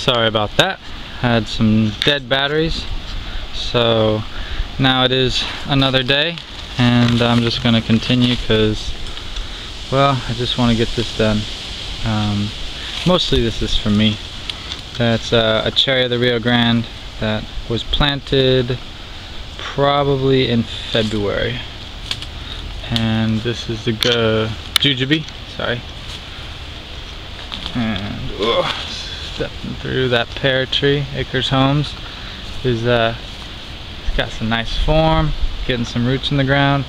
Sorry about that. Had some dead batteries, so now it is another day, and I'm just going to continue because, well, I just want to get this done. Mostly this is for me. That's a cherry of the Rio Grande that was planted probably in February, and this is the jujube, sorry, and stepping through that pear tree. Acres Homes is got some nice form, getting some roots in the ground.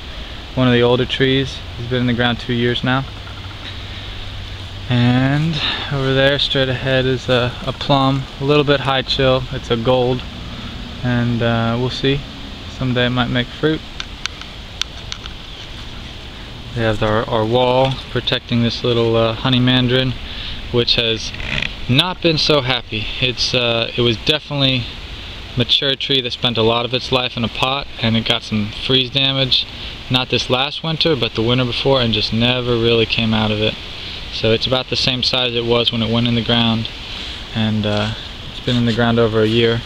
One of the older trees, he's been in the ground 2 years now. And over there straight ahead is a plum, a little bit high chill. It's a gold, and we'll see, someday it might make fruit. We have our wall protecting this little honey mandarin, which has not been so happy. It was definitely a mature tree that spent a lot of its life in a pot, and it got some freeze damage, not this last winter but the winter before, and just never really came out of it. So it's about the same size it was when it went in the ground, and it's been in the ground over a year.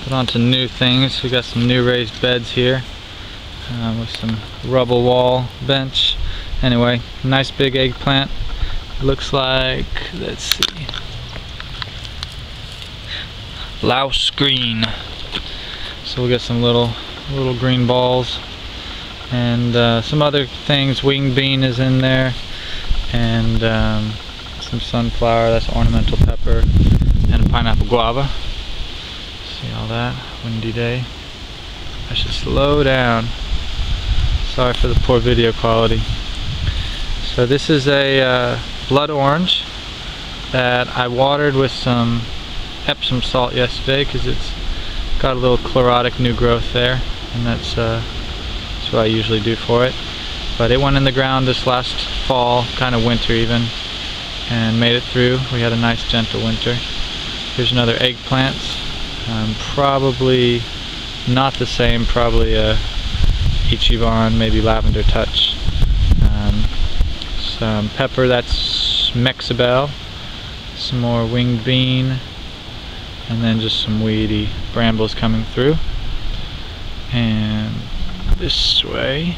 Put on to new things. We got some new raised beds here with some rubble wall bench. Anyway, nice big eggplant. Looks like, let's see, louse green. So we'll get some little green balls, and some other things. Winged bean is in there, and some sunflower, that's ornamental pepper, and a pineapple guava. See all that? Windy day. I should slow down. Sorry for the poor video quality. So this is a blood orange that I watered with some Epsom salt yesterday because it's got a little chlorotic new growth there, and that's what I usually do for it. But it went in the ground this last fall, kind of winter even, and made it through. We had a nice gentle winter. Here's another eggplant, probably not the same, probably a Ichiban, maybe lavender touch. Some pepper, that's Mexibel, some more winged bean, and then just some weedy brambles coming through. And this way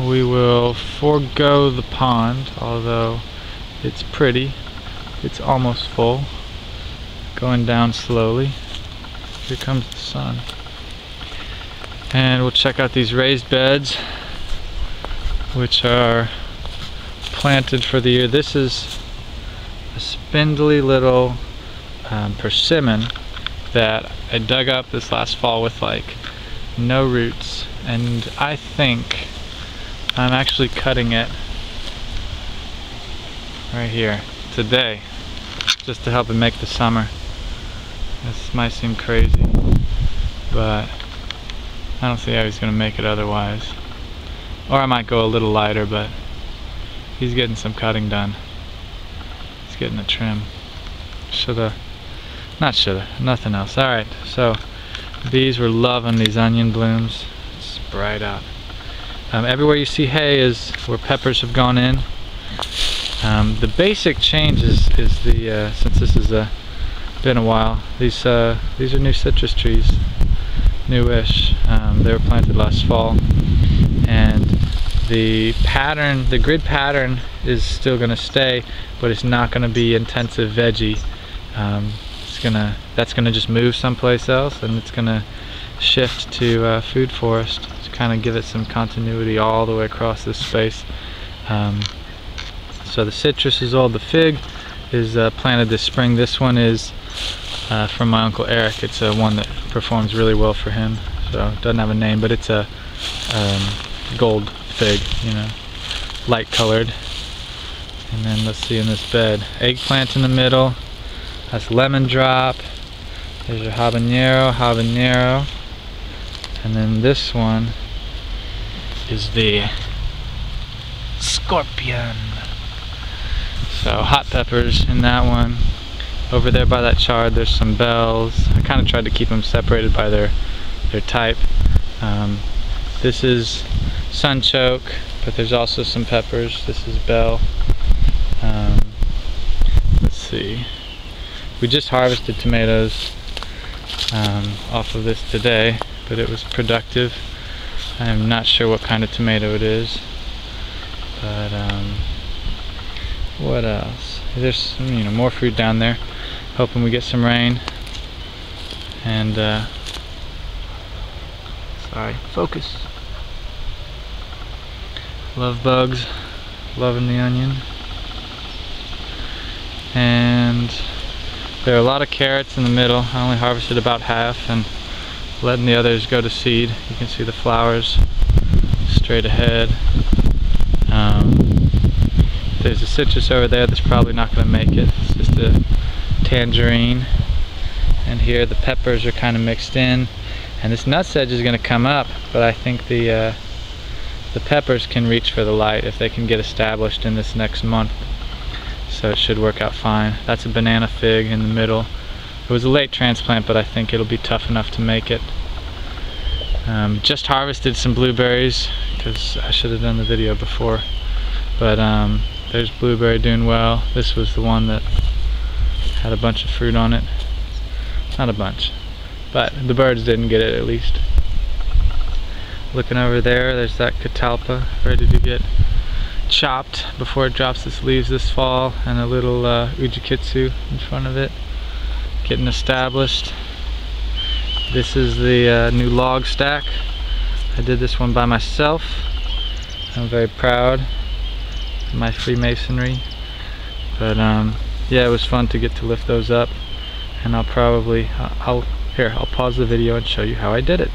we will forego the pond, although it's pretty. It's almost full, going down slowly. Here comes the sun. And we'll check out these raised beds, which are planted for the year. This is a spindly little persimmon that I dug up this last fall with like no roots, and I think I'm actually cutting it right here today just to help it make the summer. This might seem crazy, but I don't see how he's gonna make it otherwise. Or I might go a little lighter, but he's getting some cutting done. He's getting a trim. Nothing else. Alright, so bees were loving these onion blooms. It's bright out. Everywhere you see hay is where peppers have gone in. The basic change is the, since this has been a while, these are new citrus trees, newish. They were planted last fall, and the grid pattern is still going to stay, but it's not going to be intensive veggie. That's gonna just move someplace else, and it's gonna shift to food forest to kind of give it some continuity all the way across this space. So the citrus is old. The fig is planted this spring. This one is from my Uncle Eric. It's one that performs really well for him. So it doesn't have a name, but it's a gold fig, you know, light colored. And then let's see in this bed, eggplant in the middle. That's lemon drop. There's your habanero. And then this one is the scorpion. So hot peppers in that one. Over there by that chard there's some bells. I kind of tried to keep them separated by their type. This is sunchoke, but there's also some peppers. This is bell. Let's see. We just harvested tomatoes off of this today, but it was productive. I'm not sure what kind of tomato it is, but what else? There's some, more fruit down there. Hoping we get some rain. And sorry, focus. Love bugs, loving the onion. And there are a lot of carrots in the middle. I only harvested about half and letting the others go to seed. You can see the flowers straight ahead. There's a citrus over there that's probably not going to make it. It's just a tangerine. And here the peppers are kind of mixed in. And this nutsedge is going to come up, but I think the peppers can reach for the light if they can get established in this next month. So it should work out fine. That's a banana fig in the middle. It was a late transplant, but I think it'll be tough enough to make it. Just harvested some blueberries because I should have done the video before. But there's blueberry doing well. This was the one that had a bunch of fruit on it. Not a bunch, but the birds didn't get it at least. Looking over there, there's that catalpa ready to get chopped before it drops its leaves this fall, and a little ujikitsu in front of it getting established. This is the new log stack. I did this one by myself. I'm very proud of my Freemasonry, but yeah, it was fun to get to lift those up, and I'll probably I'll pause the video and show you how I did it.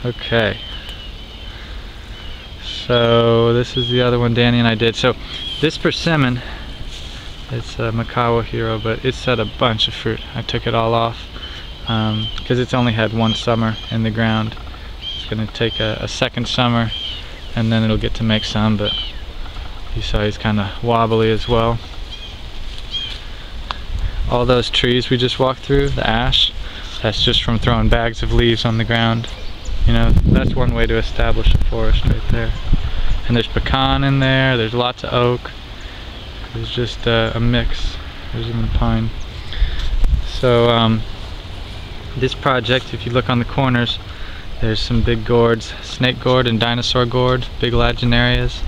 Okay, so this is the other one Danny and I did. So this persimmon, it's a Makawa Hero, but it's had a bunch of fruit. I took it all off because it's only had one summer in the ground. It's going to take a second summer and then it'll get to make some, but you saw he's kind of wobbly as well. All those trees we just walked through, the ash, that's just from throwing bags of leaves on the ground. That's one way to establish a forest right there. And there's pecan in there, there's lots of oak. There's just a mix. There's even pine. So this project, if you look on the corners, there's some big gourds, snake gourd and dinosaur gourd, big laginarias.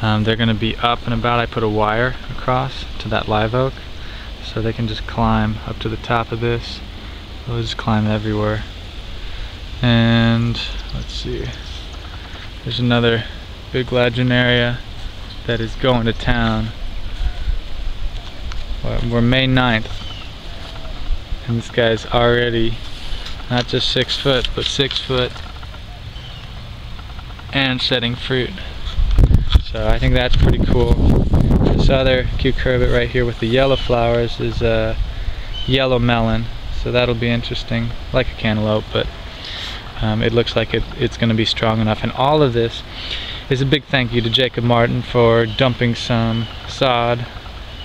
They're going to be up and about. I put a wire across to that live oak so they can just climb up to the top of this. They'll just climb everywhere. And let's see, there's another big laginaria that is going to town. We're May 9th and this guy's already not just 6 foot but 6 foot and setting fruit. So I think that's pretty cool. This other cucurbit right here with the yellow flowers is a yellow melon, so that'll be interesting, like a cantaloupe, but it looks like it's going to be strong enough. And all of this is a big thank you to Jacob Martin for dumping some sod.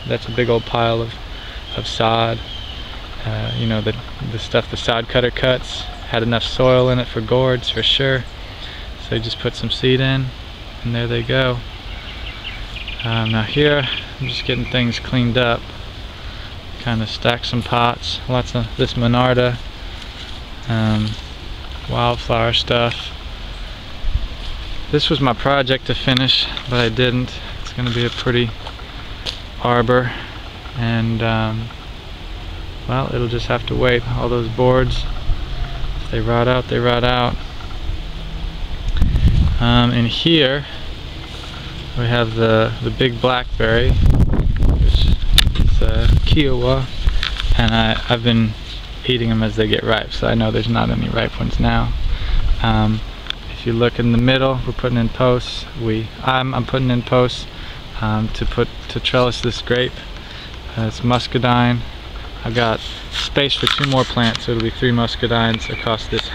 That's a big old pile of sod. The stuff the sod cutter cuts had enough soil in it for gourds for sure. So he just put some seed in and there they go. Now here I'm just getting things cleaned up. Kind of stack some pots. Lots of this Monarda. Wildflower stuff. This was my project to finish, but I didn't. It's going to be a pretty arbor, and well, it'll just have to wait. All those boards, if they rot out, they rot out. In here we have the big blackberry, which is Kiowa, and I've been eating them as they get ripe, so I know there's not any ripe ones now. If you look in the middle, we're putting in posts. I'm putting in posts to trellis this grape. It's muscadine. I've got space for 2 more plants, so it'll be 3 muscadines across this